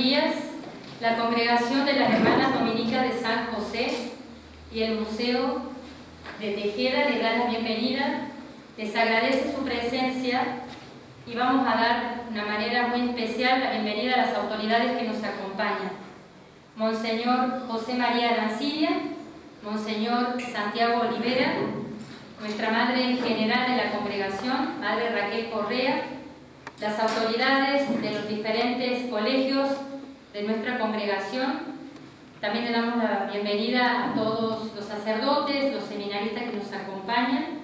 días. La Congregación de las Hermanas Dominicas de San José y el Museo de Tejeda les da la bienvenida, les agradece su presencia y vamos a dar de una manera muy especial la bienvenida a las autoridades que nos acompañan. Monseñor José María Arancibia, Monseñor Santiago Olivera, nuestra Madre General de la Congregación, Madre Raquel Correa, las autoridades de los diferentes colegios de nuestra congregación. También le damos la bienvenida a todos los sacerdotes, los seminaristas que nos acompañan,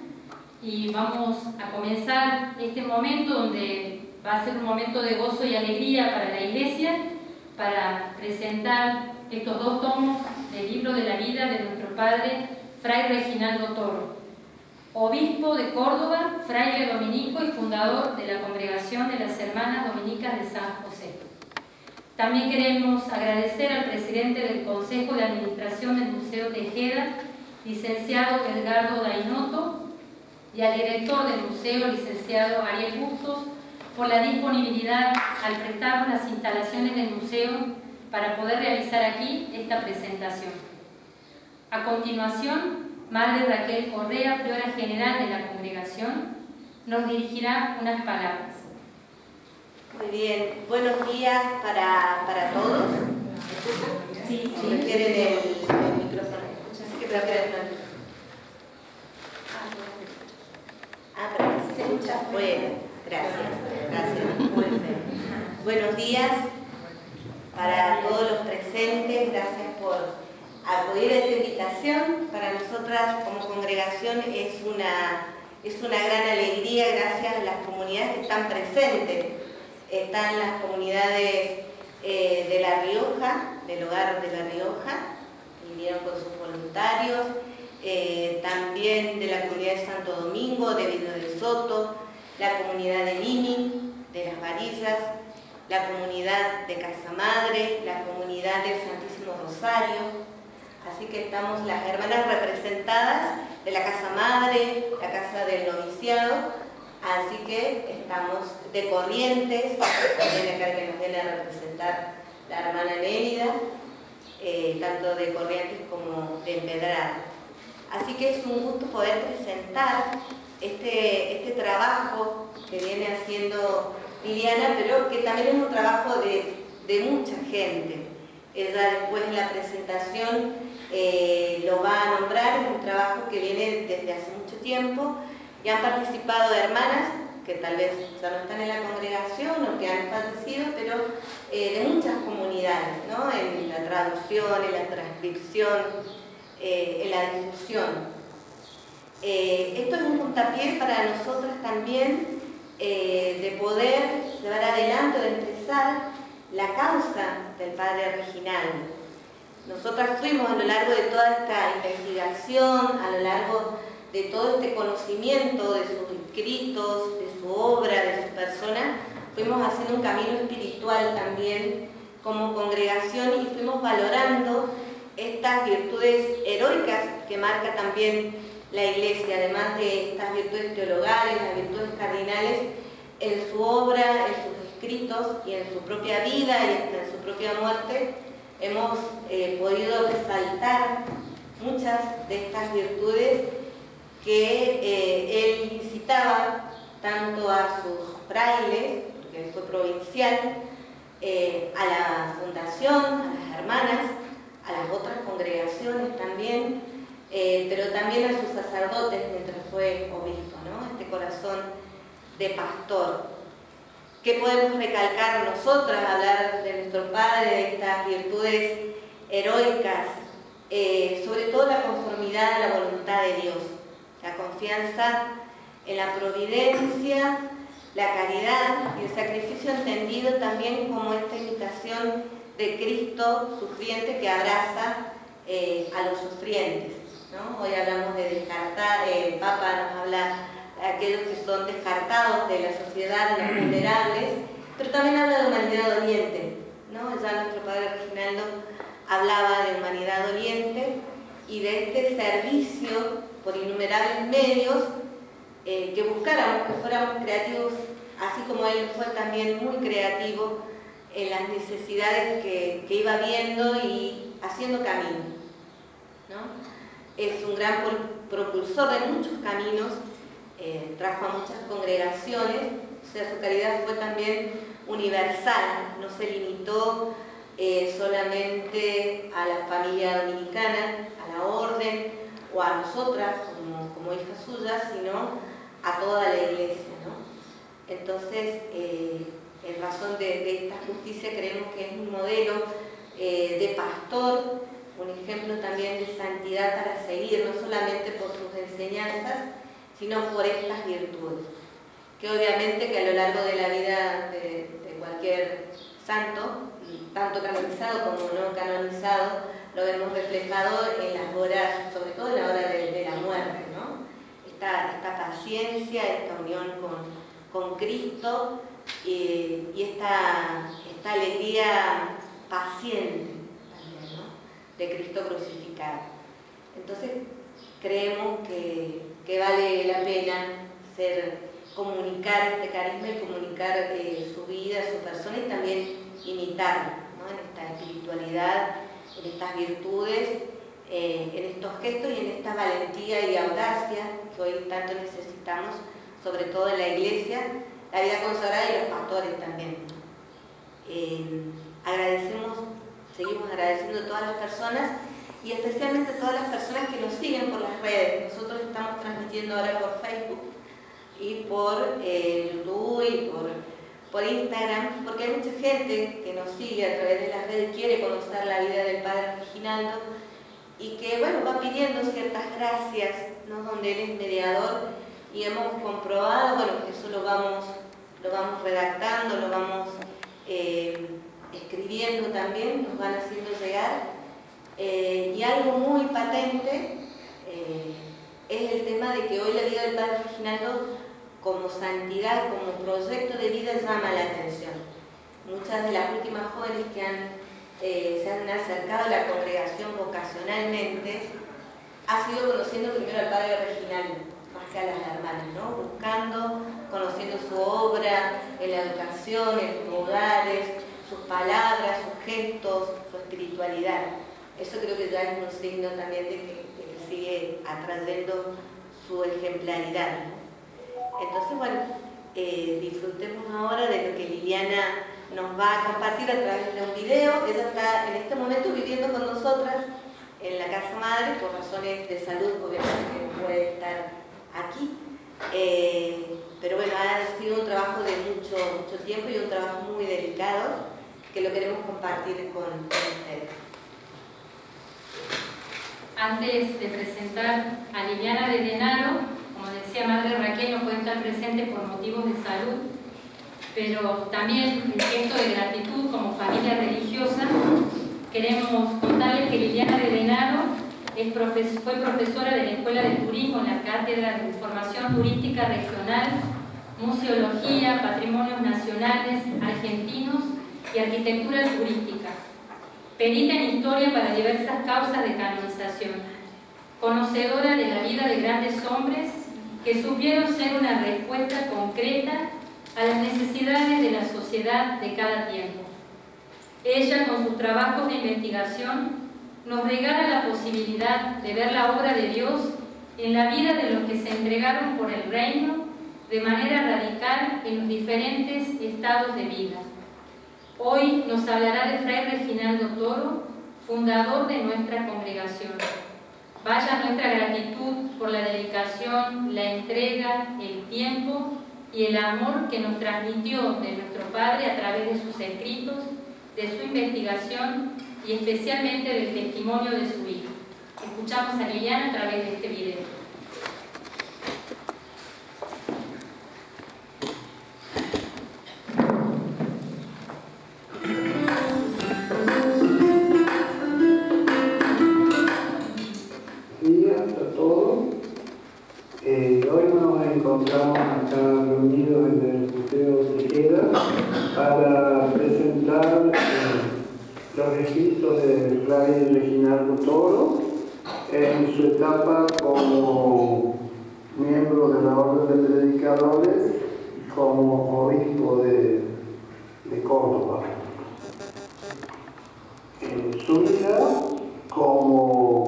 y vamos a comenzar este momento donde va a ser un momento de gozo y alegría para la Iglesia, para presentar estos dos tomos del libro de la vida de nuestro Padre Fray Reginaldo Toro, obispo de Córdoba, fraile dominico y fundador de la Congregación de las Hermanas Dominicas de San José. También queremos agradecer al presidente del Consejo de Administración del Museo Tejeda, licenciado Edgardo Dainoto, y al director del museo, licenciado Ariel Bustos, por la disponibilidad al prestarnos las instalaciones del museo para poder realizar aquí esta presentación. A continuación, Madre Raquel Correa, priora general de la congregación, nos dirigirá unas palabras. Muy bien, buenos días para todos. Sí, prefieren el micrófono. Así que prefieren. Pero se escucha. Bueno, gracias. Muy bien. Buenos días para todos los presentes. Gracias por acudir a esta invitación. Para nosotras como congregación es una gran alegría, gracias a las comunidades que están presentes. Están las comunidades de La Rioja, del Hogar de La Rioja, vinieron con sus voluntarios, también de la comunidad de Santo Domingo, de Villa del Soto, la comunidad de Lini, de Las Varillas, la comunidad de Casa Madre, la comunidad del Santísimo Rosario. Así que estamos las hermanas representadas de la Casa Madre, la Casa del Noviciado. Así que estamos de Corrientes, también acá que nos viene a representar la hermana Nélida, tanto de Corrientes como de Empedrada. Así que es un gusto poder presentar este trabajo que viene haciendo Liliana, pero que también es un trabajo de mucha gente. Ella después en la presentación lo va a nombrar, es un trabajo que viene desde hace mucho tiempo. Y han participado hermanas que tal vez ya no están en la congregación o que han fallecido, pero de muchas comunidades, ¿no? En la traducción, en la transcripción, en la difusión. Esto es un puntapié para nosotras también de poder llevar adelante o de empezar la causa del Padre Reginaldo. Nosotras fuimos a lo largo de toda esta investigación, a lo largo de todo este conocimiento de sus escritos, de su obra, de su persona, fuimos haciendo un camino espiritual también como congregación y fuimos valorando estas virtudes heroicas que marca también la Iglesia, además de estas virtudes teologales, las virtudes cardinales, en su obra, en sus escritos y en su propia vida y hasta en su propia muerte, hemos podido resaltar muchas de estas virtudes que él incitaba tanto a sus frailes, porque fue provincial, a la fundación, a las hermanas, a las otras congregaciones también, pero también a sus sacerdotes mientras fue obispo, ¿no? Este corazón de pastor. ¿Qué podemos recalcar nosotras, hablar de nuestro Padre, de estas virtudes heroicas? Sobre todo la conformidad a la voluntad de Dios. La confianza en la providencia, la caridad y el sacrificio entendido también como esta imitación de Cristo sufriente que abraza a los sufrientes, ¿no? Hoy hablamos de descartar, el Papa nos habla de aquellos que son descartados de la sociedad, los vulnerables, pero también habla de humanidad doliente, ¿no? Ya nuestro Padre Reginaldo hablaba de humanidad doliente y de este servicio por innumerables medios que buscáramos, que fuéramos creativos, así como él fue también muy creativo en las necesidades que iba viendo y haciendo camino, ¿no? Es un gran propulsor de muchos caminos, trajo a muchas congregaciones, o sea, su caridad fue también universal, no se limitó solamente a la familia dominicana, a la orden o a nosotras como hijas suyas, sino a toda la iglesia, ¿no? Entonces, en razón de esta justicia creemos que es un modelo de pastor, un ejemplo también de santidad para seguir, no solamente por sus enseñanzas, sino por estas virtudes, que obviamente que a lo largo de la vida de cualquier santo, tanto canonizado como no canonizado, lo vemos reflejado en las horas, sobre todo en la hora de la muerte, ¿no? Esta paciencia, esta unión con Cristo y esta alegría paciente también, ¿no? De Cristo crucificado. Entonces creemos que vale la pena comunicar este carisma y comunicar su vida, su persona y también imitarlo, ¿no? En esta espiritualidad, en estas virtudes, en estos gestos y en esta valentía y audacia que hoy tanto necesitamos, sobre todo en la iglesia, la vida consagrada y los pastores también. Seguimos agradeciendo a todas las personas y especialmente a todas las personas que nos siguen por las redes. Nosotros estamos transmitiendo ahora por Facebook y por YouTube y por Instagram, porque hay mucha gente que nos sigue a través de las redes, quiere conocer la vida del Padre Reginaldo y que, bueno, va pidiendo ciertas gracias, ¿no? Donde él es mediador y hemos comprobado, bueno, que eso lo vamos redactando, lo vamos escribiendo también, nos van haciendo llegar. Y algo muy patente es el tema de que hoy la vida del Padre Reginaldo como santidad, como proyecto de vida llama la atención. Muchas de las últimas jóvenes que se han acercado a la congregación vocacionalmente ha sido conociendo primero al Padre Reginaldo, más que a las hermanas, ¿no? Buscando, conociendo su obra en la educación, en sus hogares, sus palabras, sus gestos, su espiritualidad. Eso creo que ya es un signo también de que sigue atrayendo su ejemplaridad, ¿no? Entonces, bueno, disfrutemos ahora de lo que Liliana nos va a compartir a través de un video. Ella está en este momento viviendo con nosotras en la casa madre, por razones de salud, obviamente no puede estar aquí. Pero bueno, ha sido un trabajo de mucho tiempo y un trabajo muy delicado que lo queremos compartir con ustedes. Antes de presentar a Liliana de Denaro, como decía Madre Raquel, no puede estar presente por motivos de salud, pero también en gesto de gratitud como familia religiosa, queremos contarles que Liliana de Denaro fue profesora de la Escuela de Turismo en la Cátedra de Formación Turística Regional, Museología, Patrimonios Nacionales, Argentinos y Arquitectura Turística. Perita en historia para diversas causas de canonización. Conocedora de la vida de grandes hombres que supieron ser una respuesta concreta a las necesidades de la sociedad de cada tiempo. Ella, con sus trabajos de investigación, nos regala la posibilidad de ver la obra de Dios en la vida de los que se entregaron por el reino de manera radical en los diferentes estados de vida. Hoy nos hablará de Fray Reginaldo Toro, fundador de nuestra congregación. Vaya nuestra gratitud por la dedicación, la entrega, el tiempo y el amor que nos transmitió de nuestro Padre a través de sus escritos, de su investigación y especialmente del testimonio de su hijo. Escuchamos a Liliana a través de este video. Hoy nos encontramos acá reunidos en el Museo Tejeda para presentar los registros de Fray Reginaldo Toro en su etapa como miembro de la Orden de Predicadores y como obispo de Córdoba. su vida, como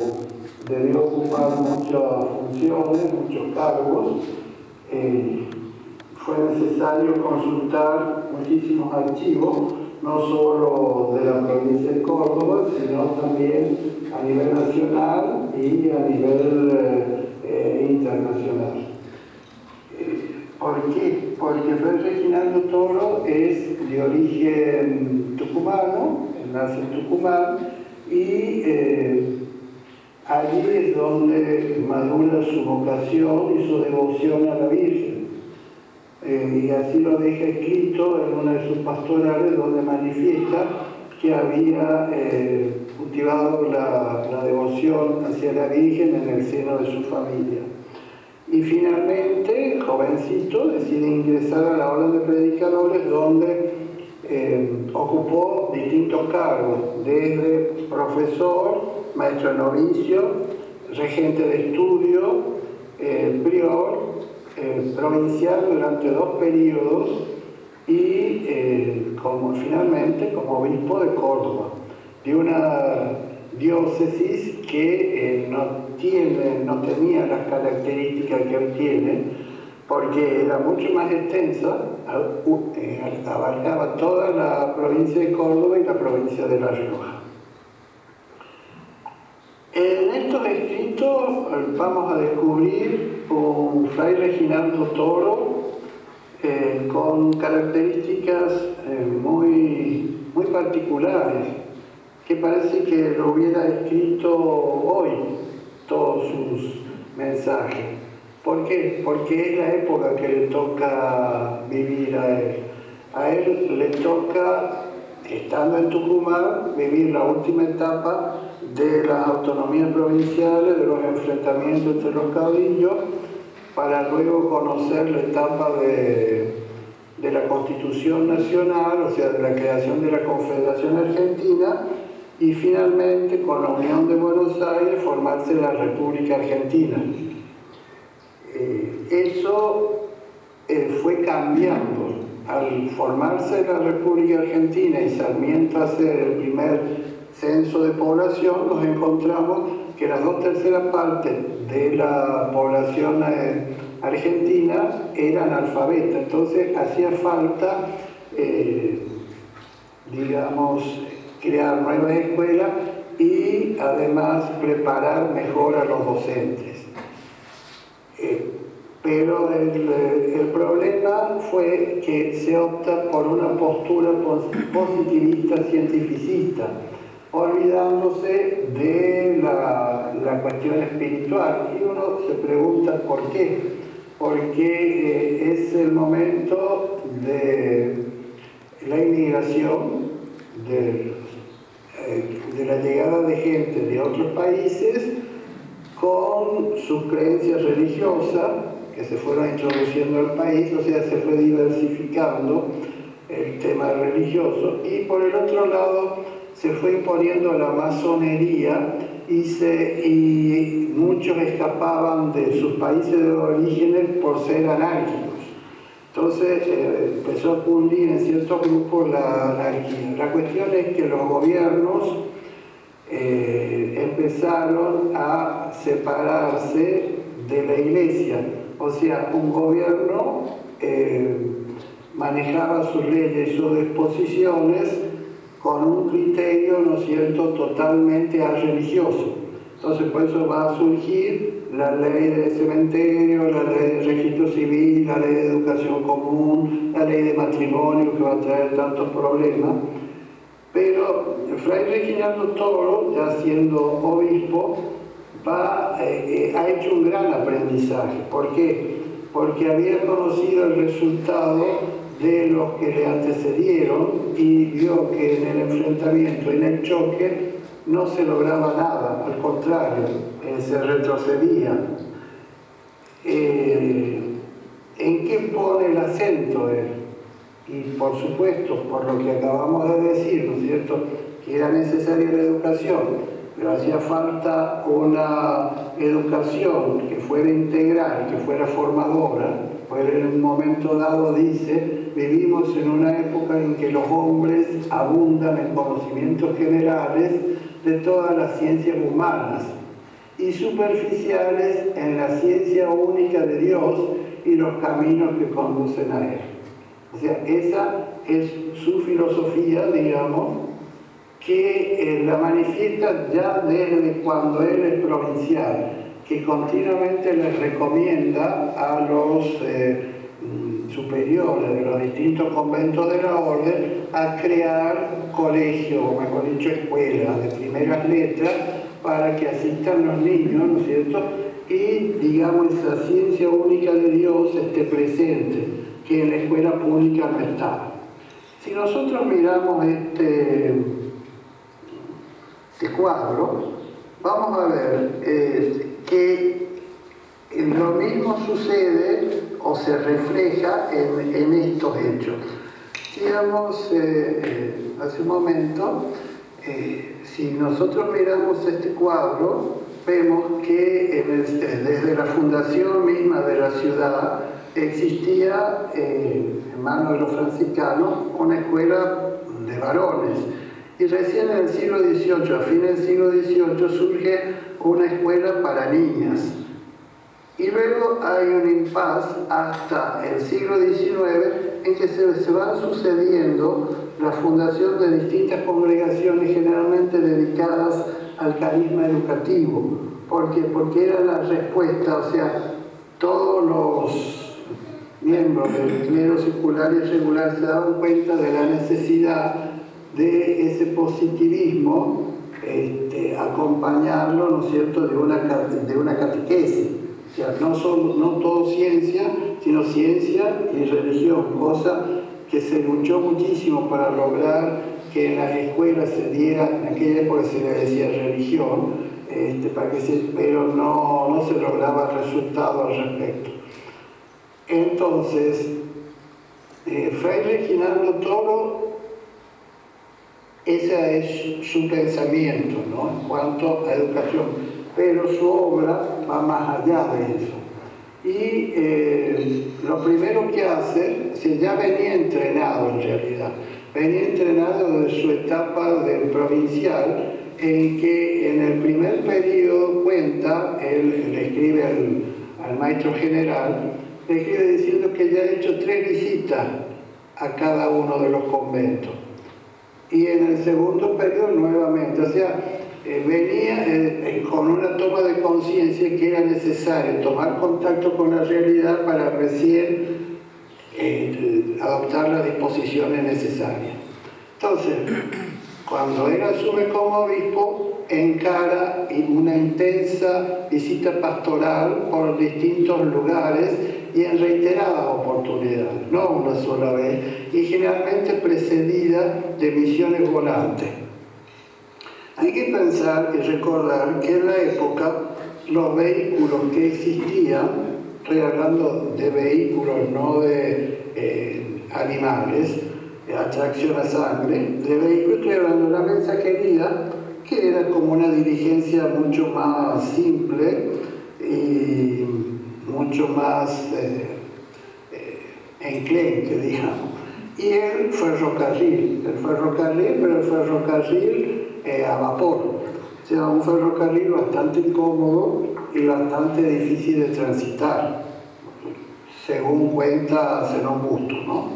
debió ocupar muchas funciones, muchos cargos, fue necesario consultar muchísimos archivos, no solo de la provincia de Córdoba, sino también a nivel nacional y a nivel internacional. ¿Por qué? Porque Fray Reginaldo Toro es de origen tucumano, él nace en Tucumán, y allí es donde madura su vocación y su devoción a la Virgen. Y así lo deja escrito en una de sus pastorales, donde manifiesta que había cultivado la devoción hacia la Virgen en el seno de su familia. Y finalmente, jovencito, decide ingresar a la orden de predicadores, donde ocupó distintos cargos, desde profesor, maestro novicio, regente de estudio, prior, provincial durante 2 periodos y finalmente como obispo de Córdoba, de una diócesis que no tenía las características que hoy tiene, porque era mucho más extensa, abarcaba toda la provincia de Córdoba y la provincia de La Rioja. En estos escritos vamos a descubrir un Fray Reginaldo Toro con características muy particulares, que parece que lo hubiera escrito hoy, todos sus mensajes. ¿Por qué? Porque es la época que le toca vivir a él. A él le toca, estando en Tucumán, vivir la última etapa de las autonomías provinciales, de los enfrentamientos entre los caudillos, para luego conocer la etapa de la Constitución Nacional, o sea, de la creación de la Confederación Argentina, y finalmente, con la Unión de Buenos Aires, formarse la República Argentina. Eso fue cambiando. Al formarse la República Argentina y Sarmiento hacer el primer censo de población, nos encontramos que las 2/3 partes de la población argentina eran analfabetas. Entonces hacía falta, crear nuevas escuelas y además preparar mejor a los docentes. Pero el problema fue que se opta por una postura positivista cientificista, olvidándose de la cuestión espiritual. Y uno se pregunta por qué. Porque es el momento de la inmigración, de la llegada de gente de otros países con sus creencias religiosas, que se fueron introduciendo al país, o sea, se fue diversificando el tema religioso, y por el otro lado se fue imponiendo la masonería y muchos escapaban de sus países de orígenes por ser anárquicos. Entonces empezó a cundir en ciertos grupos la anarquía. La cuestión es que los gobiernos empezaron a separarse de la iglesia. O sea, un gobierno manejaba sus leyes y sus disposiciones con un criterio, ¿no es cierto?, totalmente religioso. Entonces, por eso va a surgir la ley de cementerio, la ley de registro civil, la ley de educación común, la ley de matrimonio, que va a traer tantos problemas. Pero Fray Reginaldo Toro, ya siendo obispo, ha hecho un gran aprendizaje. ¿Por qué? Porque había conocido el resultado de los que le antecedieron y vio que en el enfrentamiento, en el choque, no se lograba nada, al contrario, se retrocedía. ¿En qué pone el acento él? Y por supuesto, por lo que acabamos de decir, ¿no es cierto?, que era necesaria la educación, pero hacía falta una educación que fuera integral, que fuera formadora. Pues en un momento dado dice, vivimos en una época en que los hombres abundan en conocimientos generales, de todas las ciencias humanas y superficiales en la ciencia única de Dios y los caminos que conducen a Él. O sea, esa es su filosofía, digamos, que la manifiesta ya desde cuando Él es provincial, que continuamente les recomienda a los superiores de los distintos conventos de la orden a crear colegios, o mejor dicho, escuelas de primeras letras para que asistan los niños, ¿no es cierto? Y, digamos, esa ciencia única de Dios esté presente, que en la escuela pública no está. Si nosotros miramos este cuadro, vamos a ver que lo mismo sucede o se refleja en estos hechos. Digamos, hace un momento, si nosotros miramos este cuadro, vemos que desde la fundación misma de la ciudad existía, en manos de los franciscanos, una escuela de varones. Y recién en el siglo XVIII, a fines del siglo XVIII, surge una escuela para niñas. Y luego hay un impasse hasta el siglo XIX en que se van sucediendo la fundación de distintas congregaciones generalmente dedicadas al carisma educativo. ¿Por qué? Porque era la respuesta, o sea, todos los miembros del clero secular y regular se daban cuenta de la necesidad de ese positivismo, acompañarlo, ¿no es cierto?, de una catequesis. O sea, no todo ciencia, sino ciencia y religión, cosa que se luchó muchísimo para lograr que en las escuelas se diera, en aquella época se le decía religión, pero no se lograba resultado al respecto. Entonces, Fray Reginaldo Toro, ese es su pensamiento, ¿no?, en cuanto a educación. Pero su obra va más allá de eso. Y lo primero que hace, ya venía entrenado en realidad, venía entrenado desde su etapa de provincial, en que en el primer periodo cuenta, él le escribe al maestro general, le escribe diciendo que ya ha hecho 3 visitas a cada uno de los conventos. Y en el segundo periodo nuevamente, o sea, venía con una toma de conciencia que era necesario tomar contacto con la realidad para recién adoptar las disposiciones necesarias. Entonces, cuando él asume como obispo, encara una intensa visita pastoral por distintos lugares y en reiteradas oportunidades, no una sola vez, y generalmente precedida de misiones volantes. Hay que pensar y recordar que en la época los vehículos que existían, estoy hablando de vehículos, no de animales, de atracción a sangre, de vehículos, estoy hablando de una mensajería que era como una diligencia mucho más simple y mucho más enclenque, digamos. Y el ferrocarril, pero el ferrocarril a vapor, o sea, un ferrocarril bastante incómodo y bastante difícil de transitar, según cuenta Zenón Busto, ¿no?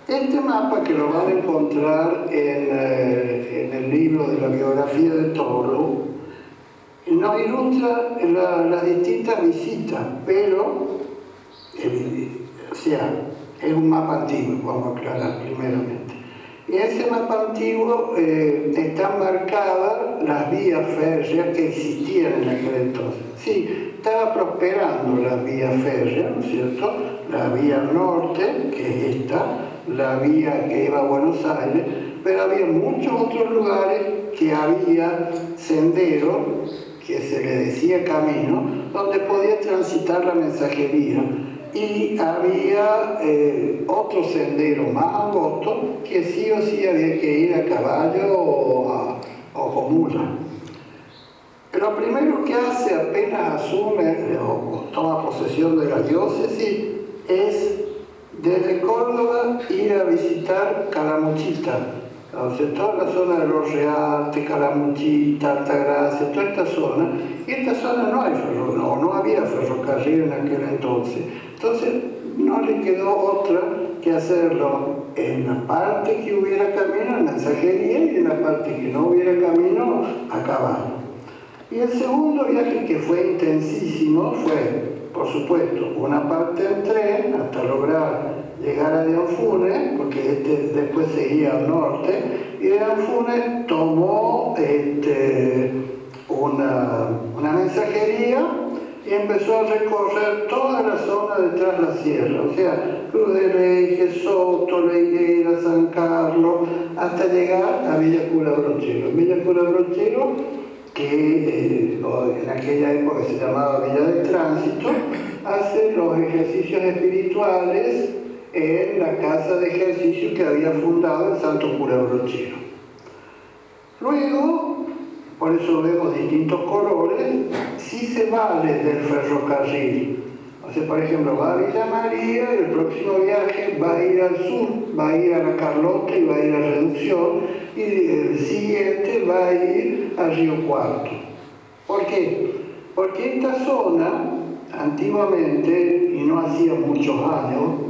Este mapa, que lo van a encontrar en el libro de la biografía de Toro, nos ilustra las distintas visitas, pero, o sea, es un mapa antiguo, vamos a aclarar primeramente. Y en ese mapa antiguo están marcadas las vías férreas que existían en aquel entonces. Sí, estaba prosperando las vías férreas, ¿no es cierto? La vía norte, que es esta, la vía que iba a Buenos Aires, pero había muchos otros lugares que había senderos, que se le decía camino, donde podía transitar la mensajería. Y había otro sendero más angosto que sí o sí había que ir a caballo o con mula. Lo primero que hace apenas asume o toma posesión de la diócesis es desde Córdoba ir a visitar Calamuchita, O sea, toda la zona de Los Reales, Calamuchita, Altagracia, toda esta zona, y esta zona no hay ferrocarril, no había ferrocarril en aquel entonces. Entonces no le quedó otra que hacerlo en la parte que hubiera camino, en mensajería, y en la parte que no hubiera camino, a caballo. Y el segundo viaje, que fue intensísimo, fue, por supuesto, una parte en tren hasta lograr llegar a Dianfune, porque después seguía al norte, y de Dianfune tomó una mensajería y empezó a recorrer toda la zona de Tras la Sierra, o sea, Cruz del Eje, Soto, La Higuera, San Carlos, hasta llegar a Villa Cura Brochero. Villa Cura Brochero, que en aquella época se llamaba Villa de Tránsito, hace los ejercicios espirituales en la casa de ejercicio que había fundado el Santo Cura Brochero. Luego, por eso vemos distintos colores, sí se vale del ferrocarril. O sea, por ejemplo, va a Villa María y el próximo viaje va a ir al sur, va a ir a la Carlota y va a ir a Reducción, y el siguiente va a ir a Río Cuarto. ¿Por qué? Porque esta zona, antiguamente, y no hacía muchos años,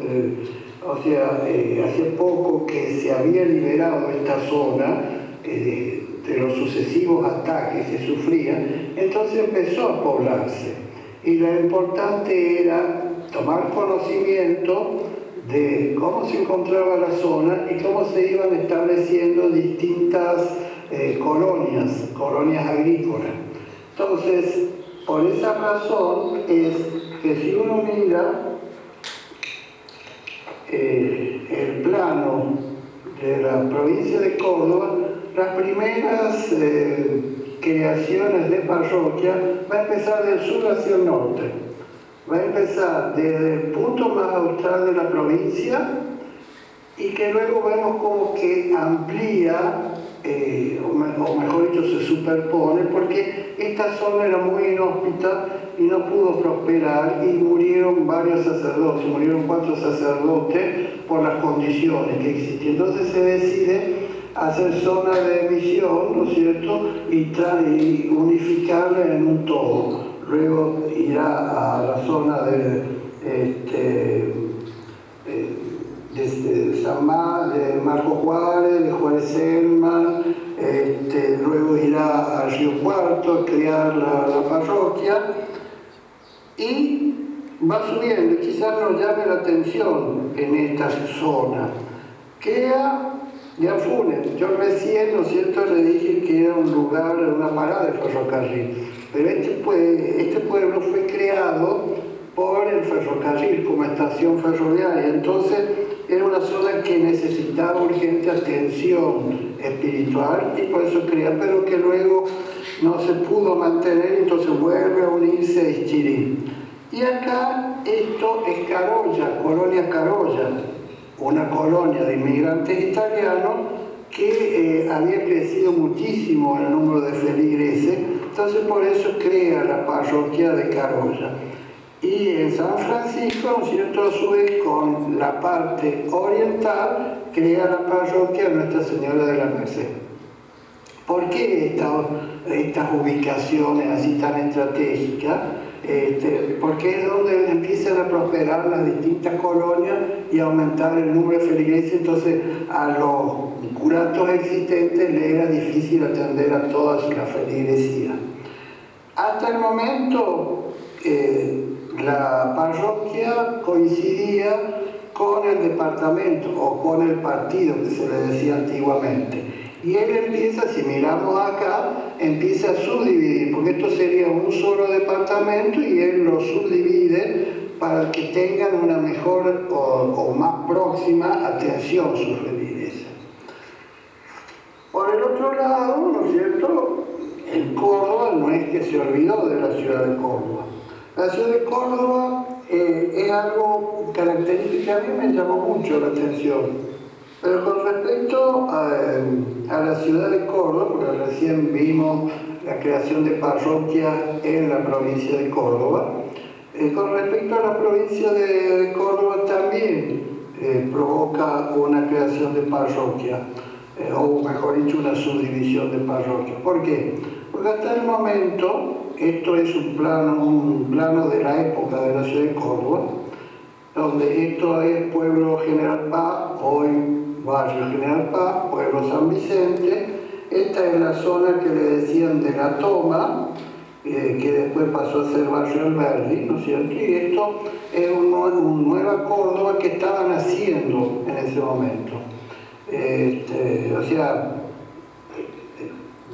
hace poco que se había liberado esta zona de los sucesivos ataques que sufrían, entonces empezó a poblarse. Y lo importante era tomar conocimiento de cómo se encontraba la zona y cómo se iban estableciendo distintas colonias agrícolas. Entonces, por esa razón es que si uno mira el plano de la provincia de Córdoba, las primeras creaciones de parroquia va a empezar del sur hacia el norte. Va a empezar desde el punto más austral de la provincia y que luego vemos como que amplía, o mejor dicho, se superpone, porque esta zona era muy inhóspita y no pudo prosperar y murieron varios sacerdotes, murieron 4 sacerdotes por las condiciones que existían. Entonces se decide hacer zona de misión, ¿no es cierto?, y unificarla en un todo. Luego irá a la zona de Marco Juárez, de Juárez Selma, luego irá a Río Cuarto a crear la parroquia y va subiendo. Quizás nos llame la atención en esta zona. Queda Dianfune. Yo recién, ¿no es cierto?, le dije que era un lugar, una parada de ferrocarril, pero este pueblo fue creado por el ferrocarril como estación ferroviaria, entonces era una zona que necesitaba urgente atención espiritual y por eso crea, pero que luego no se pudo mantener, entonces vuelve a unirse a Ischirí. Y acá esto es Carolla, Colonia Carolla, una colonia de inmigrantes italianos que había crecido muchísimo el número de feligreses, entonces por eso crea la parroquia de Carolla. Y en San Francisco, ¿no es cierto?, a su vez, con la parte oriental, crea la parroquia Nuestra Señora de la Merced. ¿Por qué estas ubicaciones así tan estratégicas? Porque es donde empiezan a prosperar las distintas colonias y aumentar el número de feligreses, entonces a los curatos existentes le era difícil atender a todas las feligresías. Hasta el momento, la parroquia coincidía con el departamento o con el partido que se le decía antiguamente. Y él empieza, si miramos acá, empieza a subdividir, porque esto sería un solo departamento y él lo subdivide para que tengan una mejor o más próxima atención sus feligreses. Por el otro lado, ¿no es cierto?, el Córdoba no es que se olvidó de la ciudad de Córdoba. La ciudad de Córdoba es algo característico que a mí me llamó mucho la atención. Pero con respecto a la ciudad de Córdoba, porque recién vimos la creación de parroquias en la provincia de Córdoba, con respecto a la provincia de Córdoba también provoca una creación de parroquia. o mejor dicho, una subdivisión de parroquia. ¿Por qué? Porque hasta el momento, esto es un plano de la época de la ciudad de Córdoba, donde esto es Pueblo General Paz, hoy Barrio General Paz, Pueblo San Vicente. Esta es la zona que le decían de la Toma, que después pasó a ser Barrio Alberdi, ¿no es cierto? Y esto es un Nueva Córdoba que estaban haciendo en ese momento. O sea,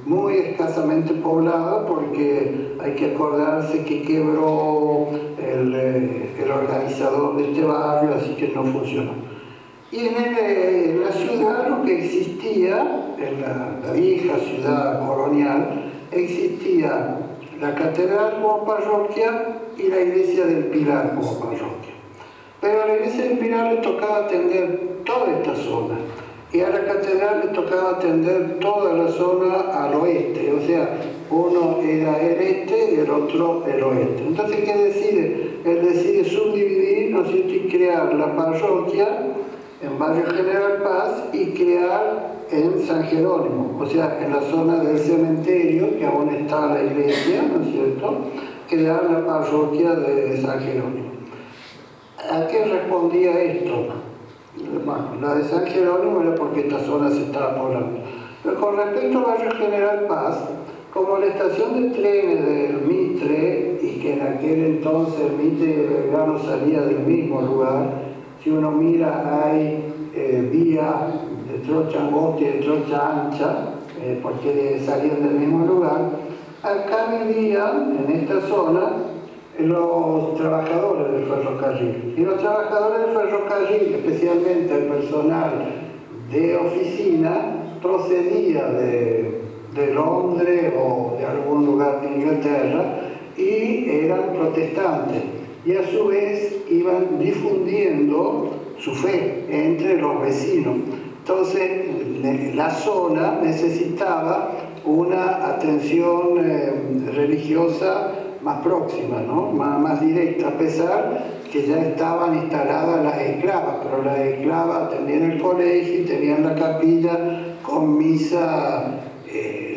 muy escasamente poblada, porque hay que acordarse que quebró el organizador de este barrio, así que no funcionó. Y en la ciudad lo que existía, en la vieja ciudad colonial, existía la catedral como parroquia y la iglesia del Pilar como parroquia. Pero a la iglesia del Pilar le tocaba atender toda esta zona, y a la catedral le tocaba atender toda la zona al oeste, o sea, uno era el este y el otro el oeste. Entonces, ¿qué decide? Él decide subdividir, ¿no es cierto?, y crear la parroquia en Barrio General Paz y crear en San Jerónimo, o sea, en la zona del cementerio, que aún está la iglesia, ¿no es cierto?, crear la parroquia de San Jerónimo. ¿A qué respondía esto? Bueno, la de San Jerónimo era porque esta zona se estaba poblando. Pero con respecto a Barrio General Paz, como la estación de trenes del Mitre, y que en aquel entonces el Mitre y el Belgrano salía del mismo lugar, si uno mira hay vías de trocha angosta y de trocha ancha, porque salían del mismo lugar. Acá vivían, en esta zona, los trabajadores del ferrocarril. Y los trabajadores del ferrocarril, especialmente el personal de oficina, procedía de Londres o de algún lugar de Inglaterra y eran protestantes. Y a su vez iban difundiendo su fe entre los vecinos. Entonces, la zona necesitaba una atención religiosa más próxima, ¿no? Más directa, a pesar que ya estaban instaladas las esclavas, pero las esclavas tenían el colegio y tenían la capilla con misa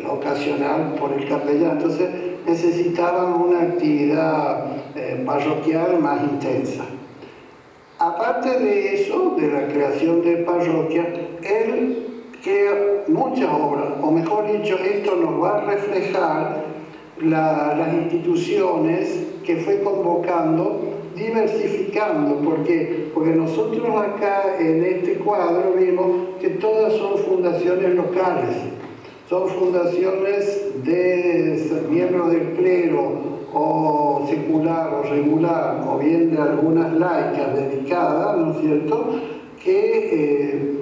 ocasional por el capellán. Entonces necesitaban una actividad parroquial más intensa. Aparte de eso, de la creación de parroquia, él crea muchas obras, o mejor dicho, esto nos va a reflejar las instituciones que fue convocando, diversificando. ¿Por qué? Porque nosotros acá en este cuadro vimos que todas son fundaciones locales, son fundaciones de miembros del clero, o secular o regular, o bien de algunas laicas dedicadas, ¿no es cierto?, que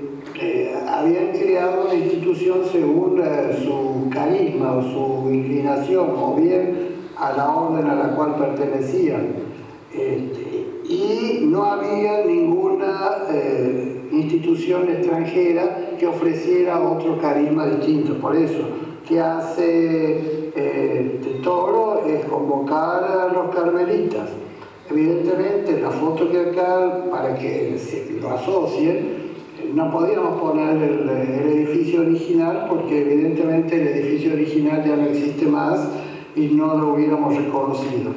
habían creado una institución según su carisma o su inclinación, o bien a la orden a la cual pertenecían. Y no había ninguna institución extranjera que ofreciera otro carisma distinto. Por eso, ¿qué hace Toro? Es convocar a los carmelitas. Evidentemente, la foto que acá, para que lo asocien, no podíamos poner el edificio original, porque evidentemente el edificio original ya no existe más y no lo hubiéramos reconocido.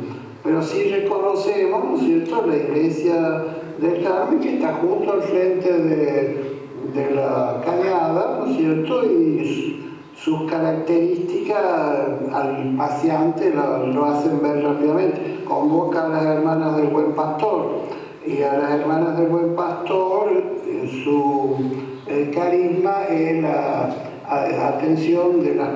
Pero sí reconocemos, ¿no es cierto?, la iglesia del Carmen, que está justo al frente de la cañada, ¿no es cierto?, y sus características al paseante lo hacen ver rápidamente. Convoca a las hermanas del Buen Pastor, y a las hermanas del Buen Pastor su carisma es la atención de las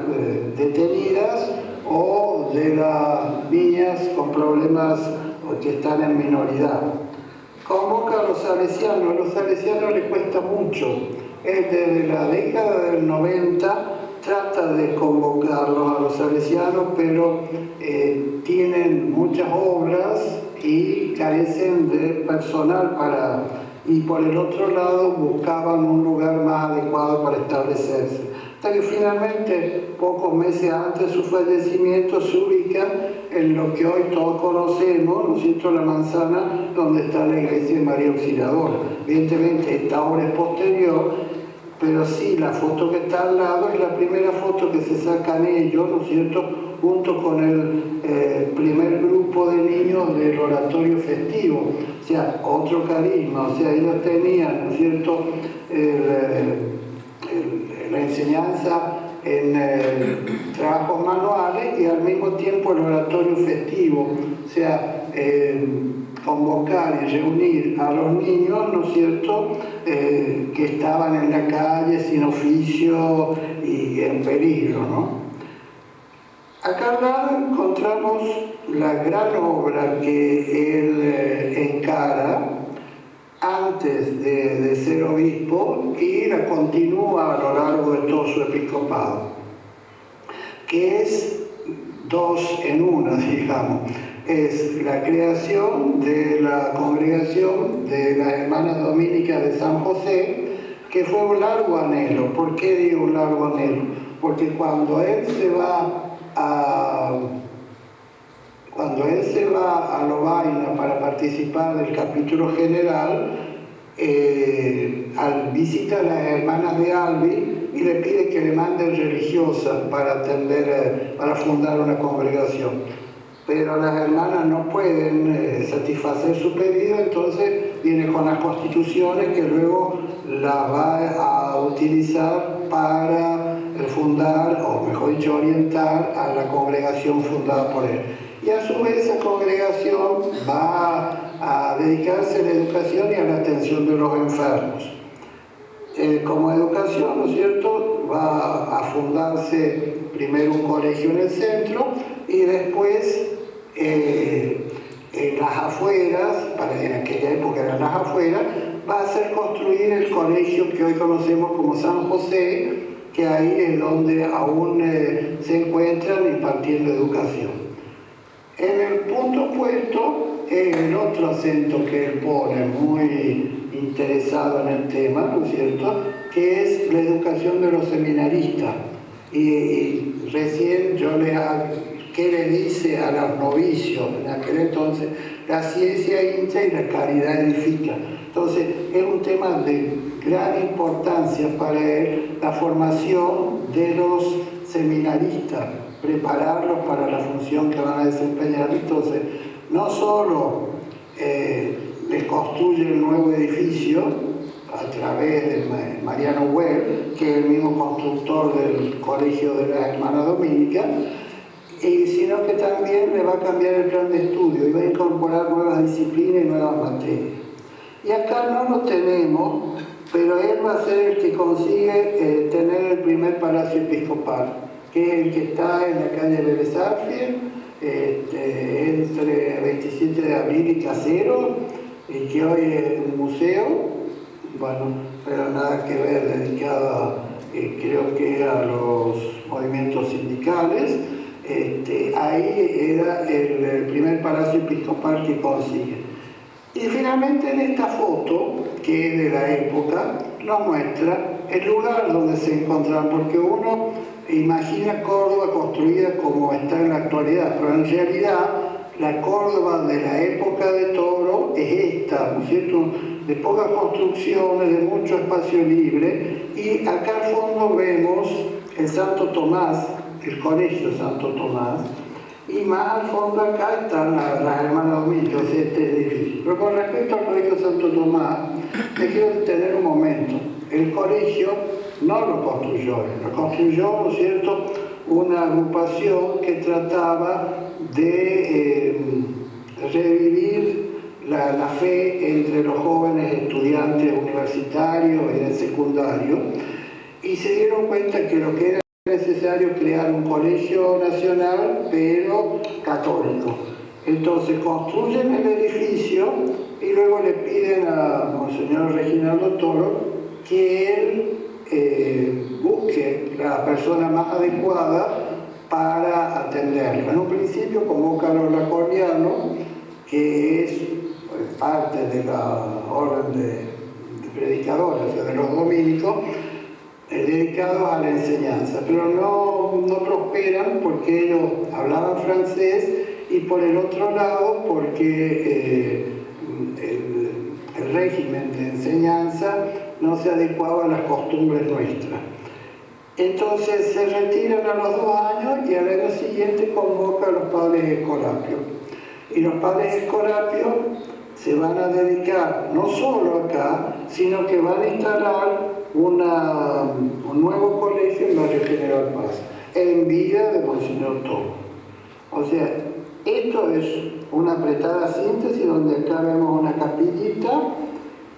detenidas o de las niñas con problemas que están en minoridad. Convoca a los salesianos les cuesta mucho. Desde la década del 90 trata de convocarlos a los salesianos, pero tienen muchas obras y carecen de personal y por el otro lado buscaban un lugar más adecuado para establecerse. Hasta que finalmente, pocos meses antes de su fallecimiento, se ubican en lo que hoy todos conocemos, ¿no es cierto?, la manzana donde está la iglesia de María Auxiliadora. Evidentemente esta obra es posterior, pero sí, la foto que está al lado es la primera foto que se sacan ellos, ¿no es cierto?, junto con el primer grupo de niños del oratorio festivo, o sea, otro carisma, o sea, ellos tenían, ¿no es cierto?, la enseñanza en trabajos manuales y al mismo tiempo el oratorio festivo, o sea, convocar y reunir a los niños, ¿no es cierto?, que estaban en la calle sin oficio y en peligro, ¿no? Acá al lado encontramos la gran obra que él encara antes de ser obispo y la continúa a lo largo de todo su episcopado, que es dos en una, digamos. Es la creación de la congregación de las Hermanas Dominicas de San José, que fue un largo anhelo. ¿Por qué digo un largo anhelo? Porque cuando él se va a Lovaina para participar del capítulo general, visita a las hermanas de Albi y le pide que le manden religiosas para fundar una congregación. Pero las hermanas no pueden satisfacer su pedido, entonces viene con las constituciones que luego las va a utilizar para fundar, o mejor dicho, orientar a la congregación fundada por él. Y a su vez esa congregación va a dedicarse a la educación y a la atención de los enfermos. Como educación, ¿no es cierto?, va a fundarse primero un colegio en el centro y después en las afueras, en aquella época eran las afueras, va a hacer construir el colegio que hoy conocemos como San José, que ahí es donde aún se encuentran impartiendo educación. En el punto opuesto, el otro acento que él pone, muy interesado en el tema, ¿no es cierto?, que es la educación de los seminaristas. Y recién yo ¿qué le dice a los novicios? En aquel entonces, la ciencia hincha y la caridad edifica. Entonces, es un tema de gran importancia para él, la formación de los seminaristas, prepararlos para la función que van a desempeñar. Entonces, no solo les construye el nuevo edificio a través de Mariano Well, que es el mismo constructor del Colegio de las Hermanas Dominicas, sino que también le va a cambiar el plan de estudio y va a incorporar nuevas disciplinas y nuevas materias. Y acá no lo tenemos, pero él va a ser el que consigue tener el primer palacio episcopal, que es el que está en la calle Vélez Arfiel, entre 27 de abril y Casero, y que hoy es un museo, bueno, pero nada que ver, dedicado creo que a los movimientos sindicales. Ahí era el primer palacio episcopal que consigue. Y finalmente en esta foto, que es de la época, nos muestra el lugar donde se encontraban, porque uno imagina Córdoba construida como está en la actualidad, pero en realidad la Córdoba de la época de Toro es esta, ¿no es cierto?, de pocas construcciones, de mucho espacio libre, y acá al fondo vemos el Santo Tomás, el Colegio Santo Tomás, y más al fondo acá están las Hermanas Dominicas, este edificio. Pero con respecto al Colegio Santo Tomás, me quiero detener un momento. El colegio no lo construyó, ¿no es cierto?, una agrupación que trataba de revivir la fe entre los jóvenes estudiantes universitarios y del secundario, y se dieron cuenta que lo que era necesario crear un colegio nacional, pero católico. Entonces construyen el edificio y luego le piden a Monseñor Reginaldo Toro que él busque la persona más adecuada para atenderlo. En un principio convoca a los laconianos, que es parte de la orden de predicadores, o sea, de los dominicos, dedicados a la enseñanza, pero no prosperan porque ellos hablaban francés y por el otro lado porque el régimen de enseñanza no se adecuaba a las costumbres nuestras. Entonces se retiran a los 2 años y al año siguiente convoca a los padres escolapios. Y los padres escolapios se van a dedicar no solo acá, sino que van a instalar un nuevo colegio en Barrio General Paz, en vida de Monseñor Togo. O sea, esto es una apretada síntesis donde acá vemos una capillita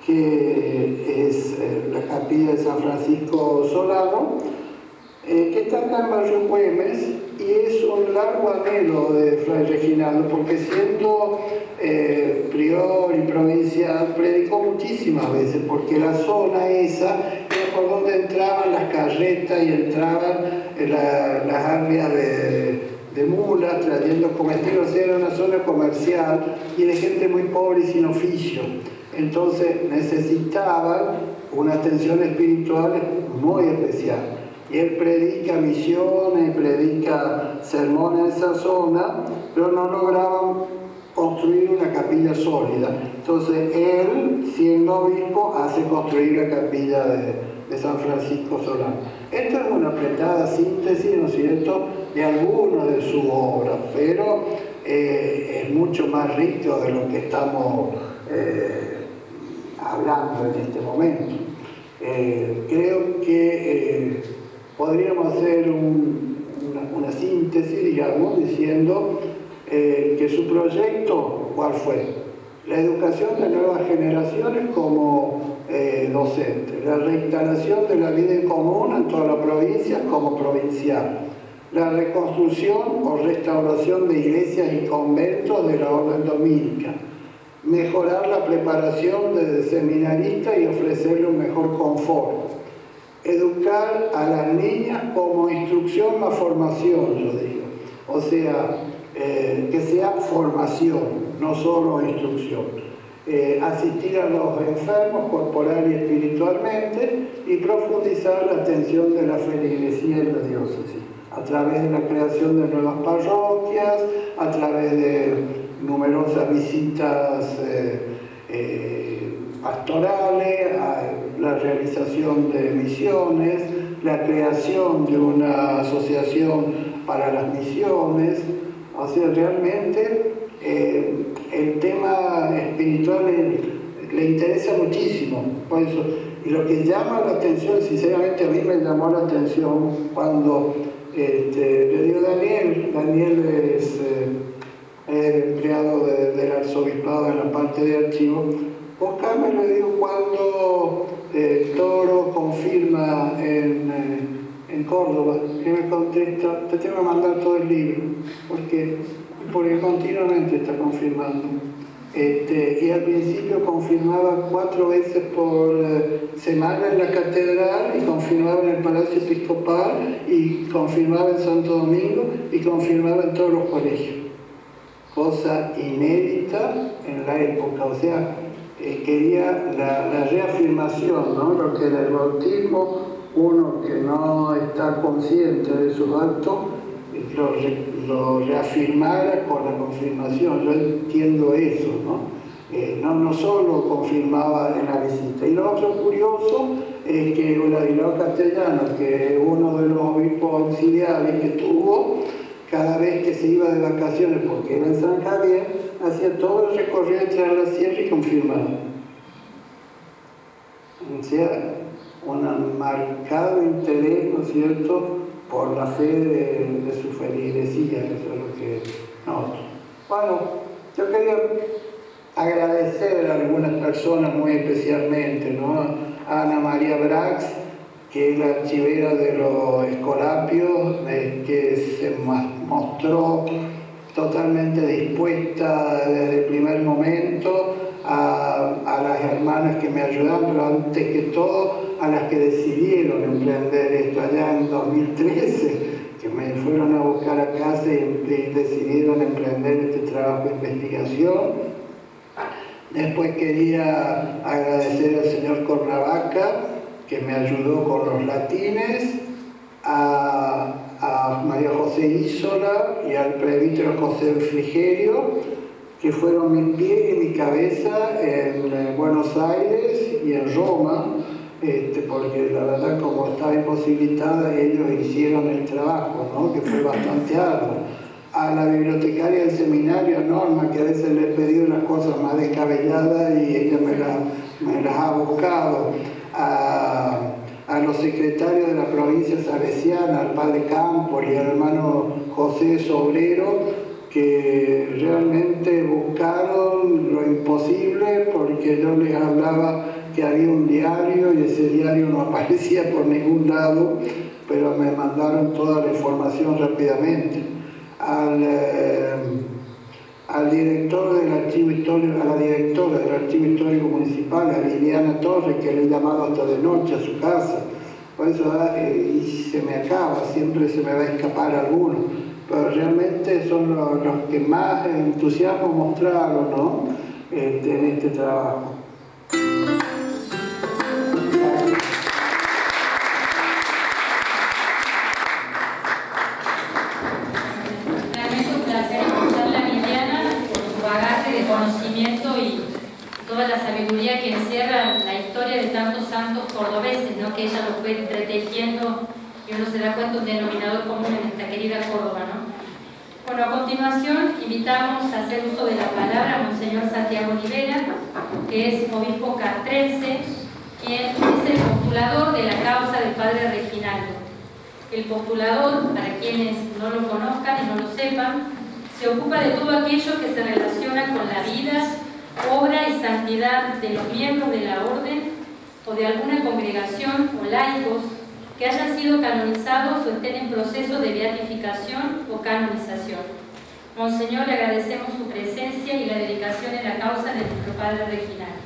que es la capilla de San Francisco Solano, que está acá en Barrio Güemes, y es un largo anhelo de Fray Reginaldo, porque siendo prior y provincial predicó muchísimas veces, porque la zona esa era por donde entraban las carretas y entraban las armias de mulas trayendo comestibles. Era una zona comercial y de gente muy pobre y sin oficio. Entonces necesitaban una atención espiritual muy especial. Y él predica misiones, predica sermones en esa zona, pero no lograban construir una capilla sólida. Entonces él, siendo obispo, hace construir la capilla de San Francisco Solano. Esto es una apretada síntesis, ¿no es cierto?, de algunas de sus obras, pero es mucho más rico de lo que estamos hablando en este momento. Creo que podríamos hacer una síntesis, digamos, diciendo que su proyecto, ¿cuál fue? La educación de nuevas generaciones como docentes, la reinstalación de la vida en común en toda la provincia como provincial, la reconstrucción o restauración de iglesias y conventos de la orden dominica, mejorar la preparación de seminaristas y ofrecerle un mejor confort, educar a las niñas como instrucción más formación, yo digo. O sea, que sea formación, no solo instrucción. Asistir a los enfermos corporal y espiritualmente y profundizar la atención de la feligresía en la diócesis, a través de la creación de nuevas parroquias, a través de numerosas visitas pastorales, la realización de misiones, la creación de una asociación para las misiones. O sea, realmente el tema espiritual le interesa muchísimo. Por eso, y lo que llama la atención, sinceramente a mí me llamó la atención cuando le digo Daniel es empleado del arzobispado en la parte de archivo. Buscame, le digo, cuando Toro confirma en Córdoba, que me contesta, te tengo que mandar todo el libro, porque continuamente está confirmando. Y al principio confirmaba 4 veces por semana en la catedral, y confirmaba en el Palacio Episcopal, y confirmaba en Santo Domingo, y confirmaba en todos los colegios. Cosa inédita en la época, o sea, quería la reafirmación, ¿no? Lo que en el bautismo uno que no está consciente de sus actos lo reafirmara con la confirmación. Yo entiendo eso, ¿no? No solo confirmaba en la visita. Y lo otro curioso es que Ladislao Castellano, que es uno de los obispos auxiliares que tuvo, cada vez que se iba de vacaciones, porque era en San Javier, hacía todo el recorrido entre la sierra y confirmaba. O sea, un marcado interés, ¿no es cierto?, por la fe de su feligresía, que eso es lo que noto. Bueno, yo quería agradecer a algunas personas muy especialmente, ¿no? A Ana María Brax, que es la archivera de los Escolapios, que se mostró totalmente dispuesta desde el primer momento, a las hermanas que me ayudaron, pero antes que todo a las que decidieron emprender esto allá en 2013, que me fueron a buscar a casa y decidieron emprender este trabajo de investigación. Después quería agradecer al señor Cornavaca, que me ayudó con los latines, a María José Isola y al presbítero José Frigerio, que fueron mi pie y mi cabeza en Buenos Aires y en Roma, porque la verdad, como estaba imposibilitada, ellos hicieron el trabajo, ¿no? Que fue bastante arduo. A la bibliotecaria del seminario, Norma, que a veces le he pedido las cosas más descabelladas y ella me las ha buscado. A los secretarios de la provincia salesiana, al padre Campos y al hermano José Sobrero, que realmente buscaron lo imposible, porque yo les hablaba que había un diario y ese diario no aparecía por ningún lado, pero me mandaron toda la información rápidamente. Al director del archivo histórico, a la directora del archivo histórico municipal, a Liliana Torres, que le he llamado hasta de noche a su casa. Por eso y se me acaba, siempre se me va a escapar alguno, pero realmente son los que más entusiasmo mostraron, ¿no? En este trabajo. Conocimiento y toda la sabiduría que encierra la historia de tantos santos cordobeses, ¿no? Que ella lo fue entretejiendo y uno se da cuenta un denominador común en esta querida Córdoba, ¿no? Bueno, a continuación invitamos a hacer uso de la palabra a Monseñor Santiago Olivera, que es obispo castrense, quien es el postulador de la causa del Padre Reginaldo. El postulador, para quienes no lo conozcan y no lo sepan, se ocupa de todo aquello que se relaciona con la vida, obra y santidad de los miembros de la orden o de alguna congregación o laicos que hayan sido canonizados o estén en proceso de beatificación o canonización. Monseñor, le agradecemos su presencia y la dedicación en la causa de nuestro Padre Reginaldo.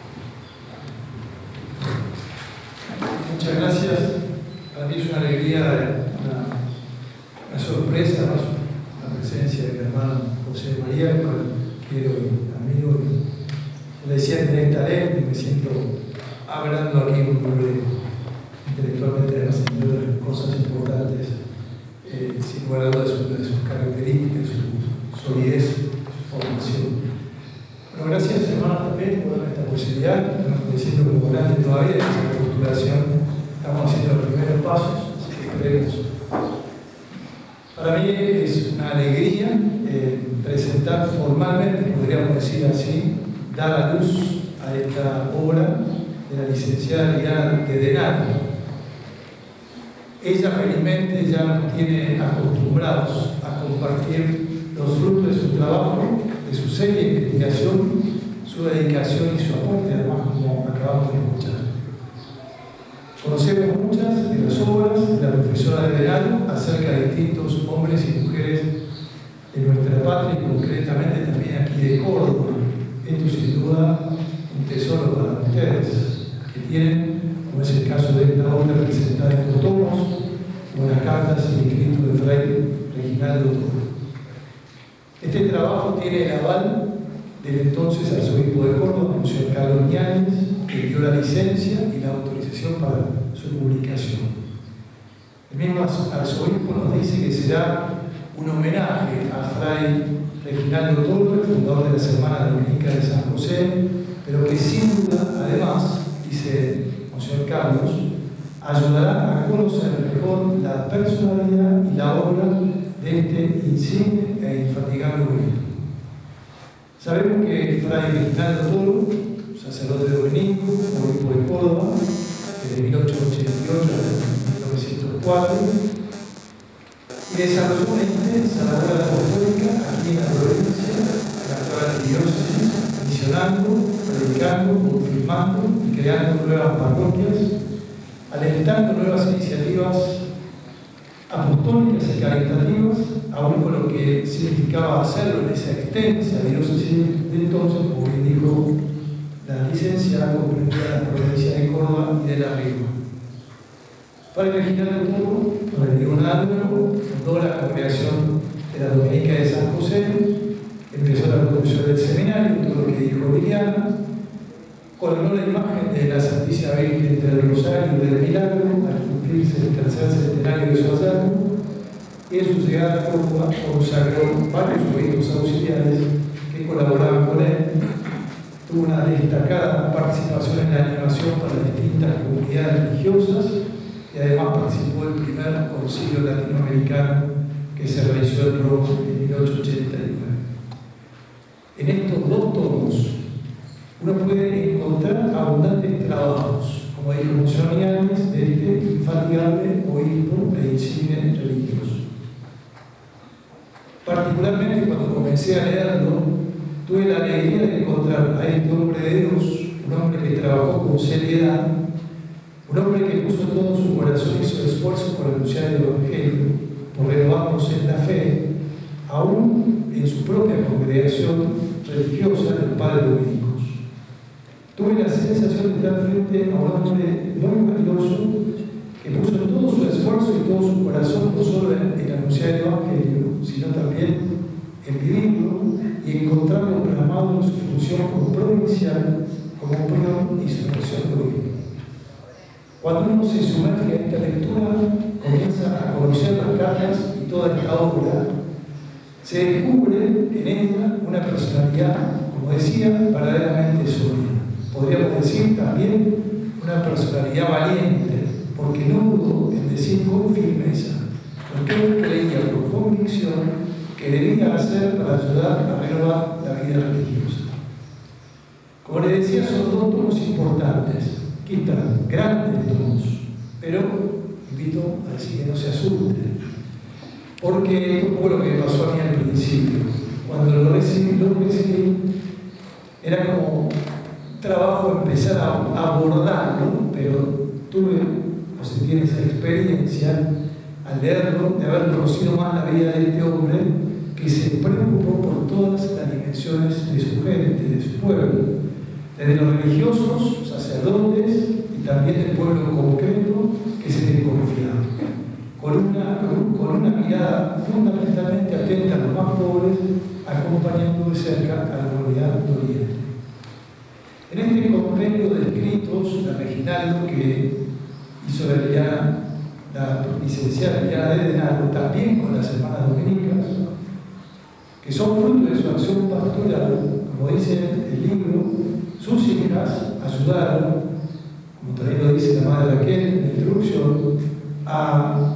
Muchas gracias. Para mí es una alegría, una sorpresa, ¿no? La presencia de mi hermano José María, con el que quiero amigo. Le decía en directa, me siento hablando aquí un hombre intelectualmente de cosas importantes, sin lugar a dudas de sus características, su solidez, su formación. Bueno, gracias hermano también por esta posibilidad, me siento como grande todavía en esta postulación, estamos haciendo los primeros pasos, así que esperemos. Para mí es una alegría presentar formalmente, podríamos decir así, dar a luz a esta obra de la licenciada Liliana de Denaro. Ella felizmente ya nos tiene acostumbrados a compartir los frutos de su trabajo, de su seria investigación, su dedicación y su aporte, además, como acabamos de escuchar. Conocemos muchas de las obras de la profesora de Denaro acerca de distintos hombres y mujeres de nuestra patria y concretamente también aquí de Córdoba. Esto sin duda un tesoro para ustedes que tienen, como es el caso de esta obra presentada en los tomos o en las cartas y escritos de Fray Reginaldo Toro. Este trabajo tiene el aval del entonces arzobispo de Córdoba, Monseñor Carlos Ñáñez, que dio la licencia y la autorización para su publicación. El mismo arzobispo nos dice que será un homenaje a Fray Reginaldo Toro, el fundador de las Hermanas Dominicas de San José, pero que sin duda, además, dice Monseñor Carlos, ayudará a conocer mejor la personalidad y la obra de este insigne e infatigable obispo. Sabemos que Fray Reginaldo Toro, sacerdote dominico, obispo de Córdoba, desde 1888 hasta 1904, y desarrolló una intensa labor apostólica aquí en la provincia, en la actual diócesis, misionando, predicando, confirmando y creando nuevas parroquias, alentando nuevas iniciativas apostólicas y caritativas, aún con lo que significaba hacerlo en esa extensa diócesis de entonces, como bien dijo la licenciada, comprendida de la provincia de Córdoba y de La Rioja. Fray Reginaldo Toro, no le digo nada nuevo, fundó la congregación de la Dominica de San José, empezó la producción del seminario, todo lo que dijo Liliana, coronó la imagen de la Santísima Virgen del Rosario y del Milagro al cumplirse el tercer centenario de su hallazgo, y en su llegada a Córdoba consagró varios obispos auxiliares que colaboraban con él, tuvo una destacada participación en la animación para distintas comunidades religiosas y además participó del primer concilio latinoamericano que se realizó en Roma en 1889. En estos dos tomos uno puede encontrar abundantes trabajos, como dijo Monsignor, de este infatigable obispo e insigne religioso. Particularmente cuando comencé a leerlo, tuve la alegría de encontrar a este hombre de Dios, un hombre que trabajó con seriedad, un hombre que puso todo su corazón y su esfuerzo por anunciar el Evangelio, por renovarnos en la fe, aún en su propia congregación religiosa, el Padre Dominicos. Tuve la sensación de estar frente a un hombre muy valioso que puso todo su esfuerzo y todo su corazón no solo en anunciar el Evangelio, sino también en vivirlo y encontrarlo plasmado en su función como provincial, como prior y su función de obispo. Cuando uno se sumerge en esta lectura, comienza a conocer las cartas y toda esta obra, se descubre en ella una personalidad, como decía, verdaderamente sólida. Podríamos decir también una personalidad valiente, porque no dudó en decir con firmeza lo que él creía por convicción que debía hacer para ayudar a renovar la vida religiosa. Como le decía, son dos tomos importantes, quizás grandes tomos, pero invito a decir que no se asusten, porque esto fue lo que me pasó a mí al principio. Cuando lo recibí, era como trabajo empezar a abordarlo, pero tuve, o se tiene esa experiencia, al leerlo, de haber conocido más la vida de este hombre que se preocupó por todas las dimensiones de su gente, de su pueblo, desde los religiosos, sacerdotes y también del pueblo concreto que se le confiaba, con una mirada fundamentalmente atenta a los más pobres, acompañando de cerca a la comunidad de Oriente. En este compendio de escritos de Reginaldo que hizo la licenciada Liliana de Denaro, también con las hermanas dominicas, que son fruto de su acción pastoral, como dice el libro, sus hijas ayudaron, como también lo dice la madre Raquel en la introducción, a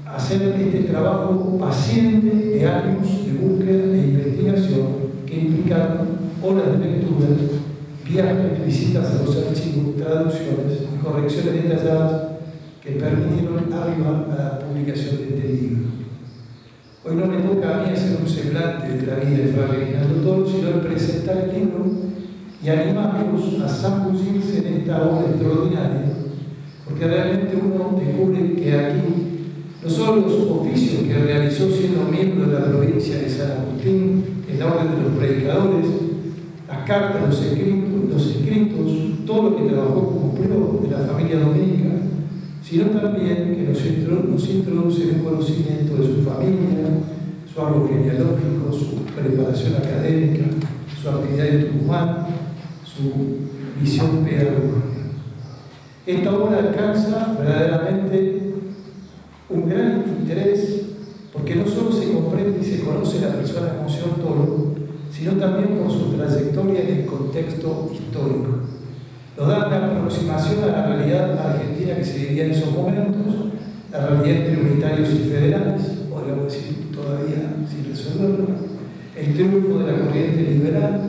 hacer este trabajo paciente de años de búsqueda e investigación que implicaron horas de lectura, viajes, visitas a los archivos, traducciones y correcciones detalladas que permitieron arribar a la publicación de este libro. Hoy no me toca a mí hacer un semblante de la vida de Fray Reginaldo Toro, sino el presentar el libro y animarlos a zambullirse en esta obra extraordinaria, porque realmente uno descubre que aquí no solo los oficios que realizó siendo miembro de la provincia de San Agustín en la orden de los predicadores, las cartas, los escritos, todo lo que trabajó como prior de la familia dominica, sino también que nos introduce en un conocimiento de su familia, su árbol genealógico, su preparación académica, su actividad en Tucumán, su visión pedagógica. Esta obra alcanza verdaderamente un gran interés porque no solo se comprende y se conoce la persona de Monseñor Toro, sino también por su trayectoria en el contexto histórico. Nos da una aproximación a la realidad argentina que se vivía en esos momentos, la realidad entre unitarios y federales, podríamos decir todavía sin resolverlo, el triunfo de la corriente liberal,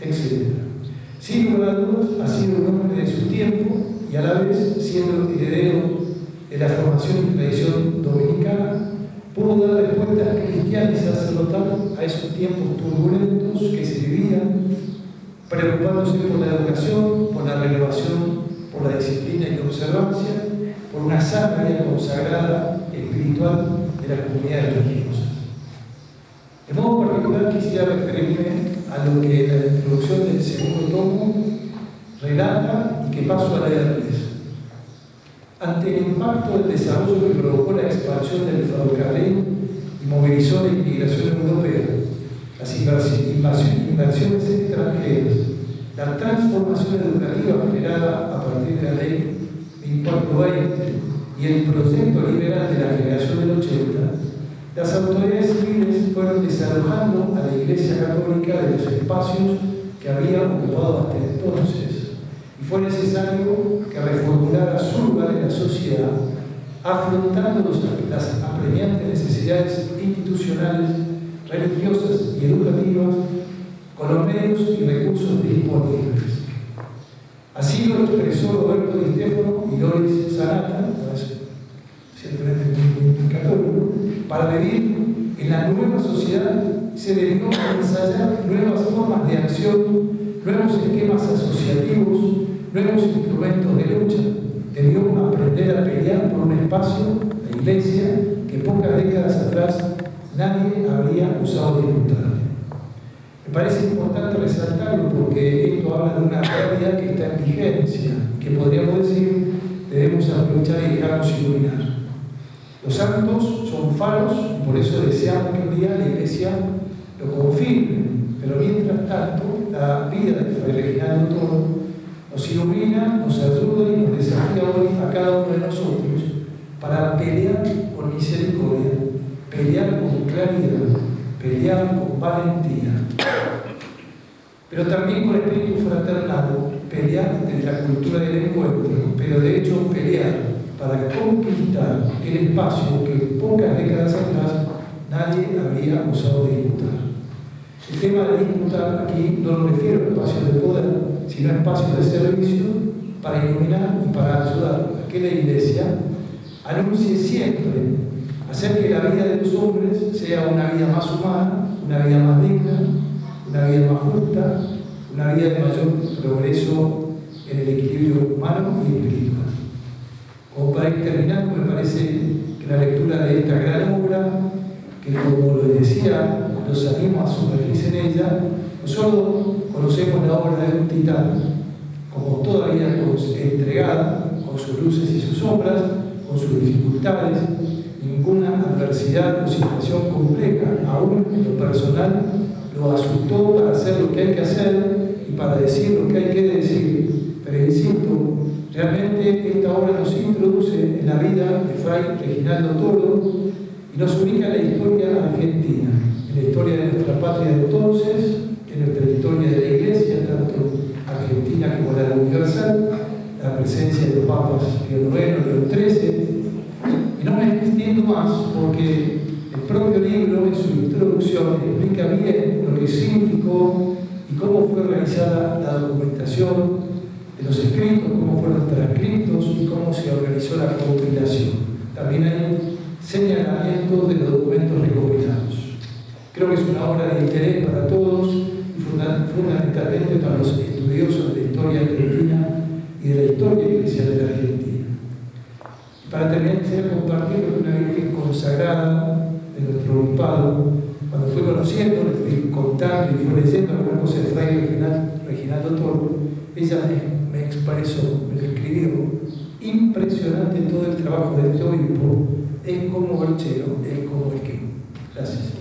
etc. Sin lugar a dudas, ha sido un hombre de su tiempo y a la vez, siendo heredero de la formación y tradición dominicana, pudo dar respuestas cristianas y sacerdotales a esos tiempos turbulentos que se vivían, preocupándose por la educación, por la renovación, por la disciplina y la observancia, por una sana vida consagrada espiritual de las comunidades religiosas. De modo particular quisiera referirme a lo que la introducción del segundo tomo relata y que paso a leerles. Ante el impacto del desarrollo que provocó la expansión del ferrocarril y movilizó la inmigración europea, las inversiones extranjeras, la transformación educativa generada a partir de la ley 2420 y el proyecto liberal de la generación del 80, las autoridades civiles fueron desalojando a la Iglesia Católica de los espacios que había ocupado hasta entonces, y fue necesario que reformulara su lugar en la sociedad, afrontando las apremiantes necesidades institucionales, religiosas y educativas con los medios y recursos disponibles. Así lo expresó Roberto Di Stefano y Loris Sanata, ciertamente muy católico, para vivir en la nueva sociedad se dedicó a ensayar nuevas formas de acción, nuevos esquemas asociativos, nuevos instrumentos de lucha. Debió aprender a pelear por un espacio, la Iglesia, que pocas décadas atrás nadie habría osado disputar. Me parece importante resaltarlo porque esto habla de una realidad que está en vigencia, que podríamos decir debemos aprovechar y dejarnos iluminar. Los santos son faros y por eso deseamos que un día la Iglesia lo confirme, pero mientras tanto la vida de Fray Reginaldo Toro nos ilumina, nos ayuda y nos desafía hoy a cada uno de nosotros para pelear con misericordia, pelear con claridad, pelear con valentía, pero también con espíritu fraternal, pelear desde la cultura del encuentro, pero de hecho pelear para conquistar el espacio que pocas décadas atrás nadie habría osado disputar. El tema de disputar aquí no lo refiero a espacios de poder, sino a espacios de servicio para iluminar y para ayudar a que la Iglesia anuncie siempre, hacer que la vida de los hombres sea una vida más humana, una vida más digna, una vida más justa, una vida de mayor progreso en el equilibrio humano y espiritual. Como para ir terminando, me parece que la lectura de esta gran obra, que como les decía, los animo a sumergirse en ella, no solo conocemos la obra de un titán, como todavía entregada, con sus luces y sus sombras, con sus dificultades, ninguna adversidad o situación compleja, aún en lo personal, lo asustó para hacer lo que hay que hacer y para decir lo que hay que decir. Pero insisto, realmente esta obra nos introduce en la vida de Fray Reginaldo Toro y nos ubica en la historia argentina, en la historia de nuestra patria de entonces, en nuestra historia de la Iglesia, tanto argentina como la universal, la presencia de los papas Pío IX, León XIII. Y no me extiendo más porque el propio libro, en su introducción, explica bien lo que significó y cómo fue realizada la documentación de los escritos, cómo fueron transcritos y cómo se organizó la compilación. También hay señalamientos de los documentos recopilados. Creo que es una obra de interés para todos y fundamentalmente para los estudiosos de la historia argentina y de la historia eclesial de la Argentina. Y para terminar, quisiera compartir lo que una virgen consagrada de nuestro obispado, cuando fui conociendo, le fui contando y fui leyendo algunas cosas de Fray Reginaldo Toro, ella me expresó, me escribió: impresionante todo el trabajo de este obispo, es como brochero, es como el que. Gracias.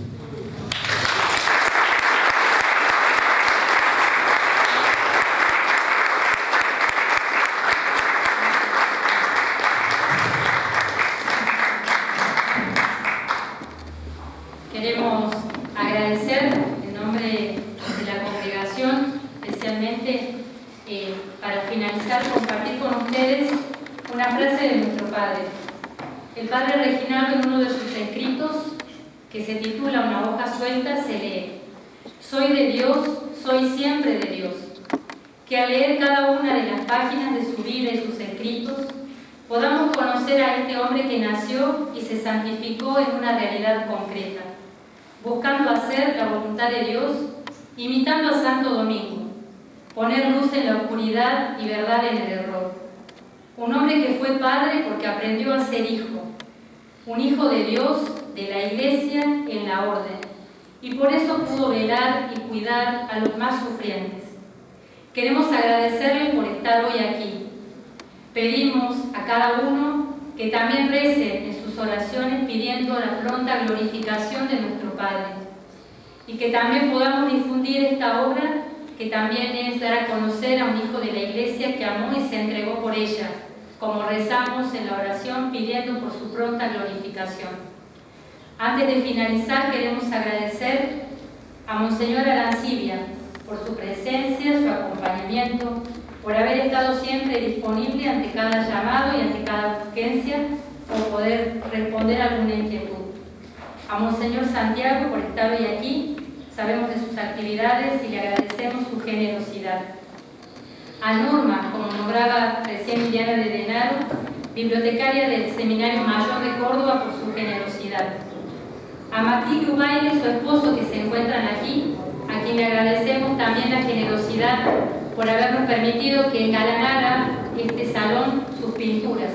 Queremos agradecer en nombre de la congregación, especialmente para finalizar, compartir con ustedes una frase de nuestro Padre. El Padre Reginaldo, en uno de sus escritos, que se titula Una hoja suelta, se lee: soy de Dios, soy siempre de Dios. Que al leer cada una de las páginas de su vida y sus escritos, podamos conocer a este hombre que nació y se santificó en una realidad concreta, buscando hacer la voluntad de Dios, imitando a Santo Domingo, poner luz en la oscuridad y verdad en el error. Un hombre que fue padre porque aprendió a ser hijo, un hijo de Dios, de la Iglesia en la orden, y por eso pudo velar y cuidar a los más sufrientes. Queremos agradecerle por estar hoy aquí. Pedimos a cada uno que también rece en sus oraciones pidiendo la pronta glorificación de nuestro Padre, y que también podamos difundir esta obra, que también es dar a conocer a un hijo de la Iglesia que amó y se entregó por ella, como rezamos en la oración pidiendo por su pronta glorificación. Antes de finalizar, queremos agradecer a Monseñor Arancibia, por su presencia, su acompañamiento, por haber estado siempre disponible ante cada llamado y ante cada urgencia o poder responder a alguna inquietud. A Monseñor Santiago por estar hoy aquí, sabemos de sus actividades y le agradecemos su generosidad. A Norma, como nombraba recién Liliana de Denaro, bibliotecaria del Seminario Mayor de Córdoba, por su generosidad. A Matilde Ubaile, su esposo, que se encuentran aquí, a quien le agradecemos también la generosidad por habernos permitido que engalanara este salón sus pinturas.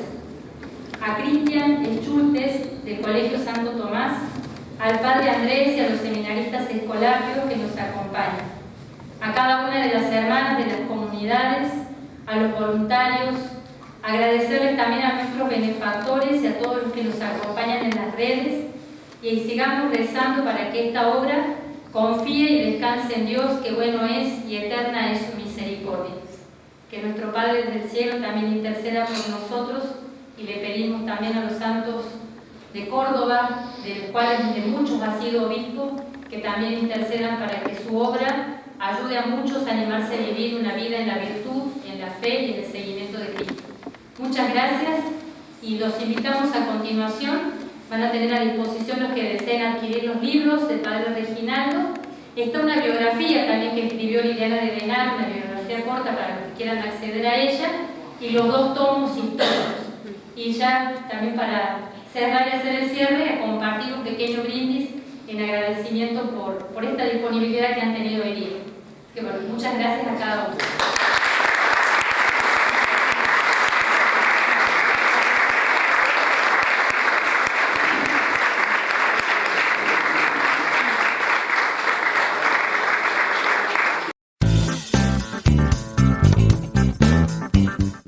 A Cristian Schultes, del Colegio Santo Tomás, al Padre Andrés y a los seminaristas escolarios que nos acompañan, a cada una de las hermanas de las comunidades, a los voluntarios, agradecerles también a nuestros benefactores y a todos los que nos acompañan en las redes, y sigamos rezando para que esta obra confíe y descanse en Dios, que bueno es y eterna es su misericordia. Que nuestro Padre del cielo también interceda por nosotros, y le pedimos también a los santos de Córdoba, de los cuales de muchos ha sido obispo, que también intercedan para que su obra ayude a muchos a animarse a vivir una vida en la virtud, en la fe y en el seguimiento de Cristo. Muchas gracias, y los invitamos a continuación. Van a tener a disposición los que deseen adquirir los libros del Padre Reginaldo. Está una biografía también que escribió Liliana de Denaro, una biografía corta para los que quieran acceder a ella, y los 2 tomos históricos. Y ya también para cerrar y hacer el cierre, a compartir un pequeño brindis en agradecimiento por esta disponibilidad que han tenido hoy día. Que bueno, muchas gracias a cada uno.